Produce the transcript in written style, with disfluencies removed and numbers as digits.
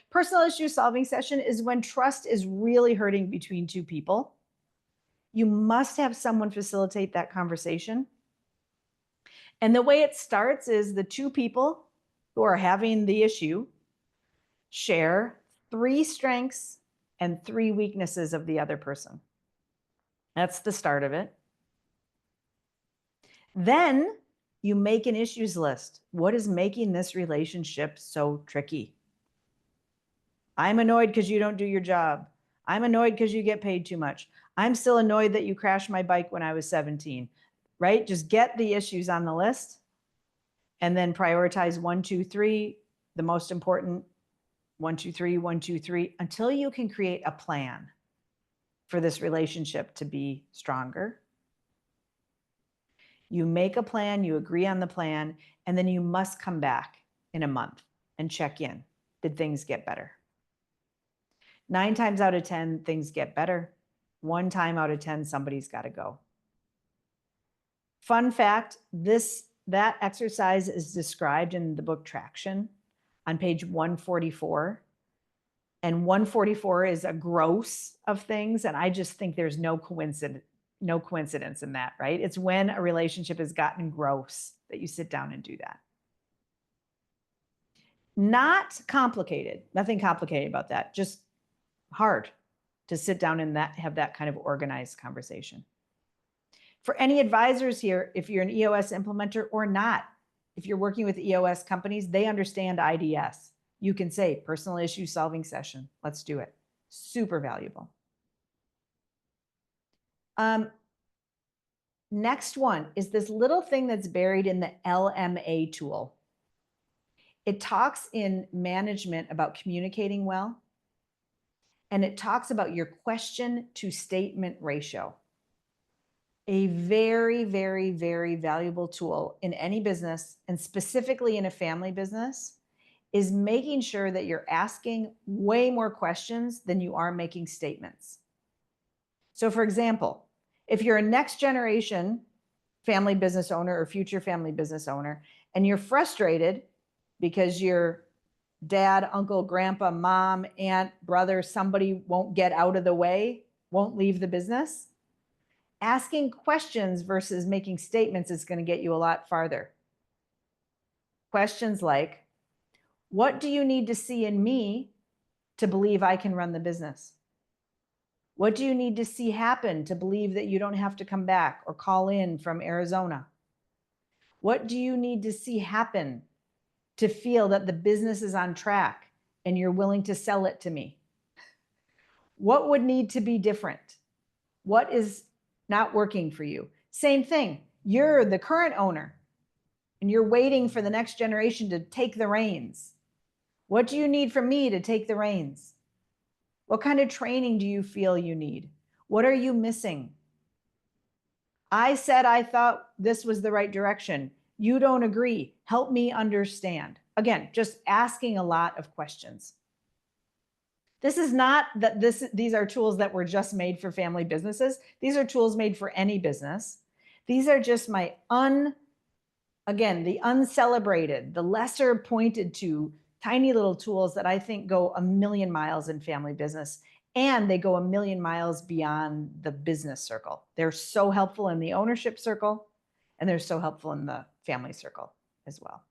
personal issue solving session is when trust is really hurting between two people. You must have someone facilitate that conversation. And the way it starts is the two people who are having the issue share 3 strengths and 3 weaknesses of the other person. That's the start of it. Then you make an issues list. What is making this relationship so tricky? I'm annoyed because you don't do your job. I'm annoyed because you get paid too much. I'm still annoyed that you crashed my bike when I was 17, right? Just get the issues on the list and then prioritize 1, 2, 3, the most important 1, 2, 3, 1, 2, 3, until you can create a plan for this relationship to be stronger. You make a plan, you agree on the plan, and then you must come back in a month and check in. Did things get better? 9 times out of 10, things get better. 1 time out of 10, somebody's got to go. Fun fact, that exercise is described in the book Traction on page 144. And 144 is a gross of things. And I just think there's no coincidence in that, right? It's when a relationship has gotten gross that you sit down and do that. Not complicated, nothing complicated about that, just hard to sit down and have that kind of organized conversation. For any advisors here, if you're an EOS implementer or not, if you're working with EOS companies, they understand IDS. You can say personal issue solving session. Let's do it. Super valuable. Next one is this little thing that's buried in the LMA tool. It talks in management about communicating well, and it talks about your question to statement ratio. A very, very, very valuable tool in any business, and specifically in a family business, is making sure that you're asking way more questions than you are making statements. So for example, if you're a next generation family business owner or future family business owner, and you're frustrated because your dad, uncle, grandpa, mom, aunt, brother, somebody won't get out of the way, won't leave the business, asking questions versus making statements is going to get you a lot farther. Questions like, what do you need to see in me to believe I can run the business? What do you need to see happen to believe that you don't have to come back or call in from Arizona? What do you need to see happen to feel that the business is on track and you're willing to sell it to me? What would need to be different? What is not working for you? Same thing. You're the current owner and you're waiting for the next generation to take the reins. What do you need from me to take the reins? What kind of training do you feel you need? What are you missing? I said I thought this was the right direction. You don't agree. Help me understand. Again, just asking a lot of questions. This is not that these are tools that were just made for family businesses. These are tools made for any business. These are just the uncelebrated, the lesser pointed to tiny little tools that I think go a million miles in family business, and they go a million miles beyond the business circle. They're so helpful in the ownership circle, and they're so helpful in the family circle as well.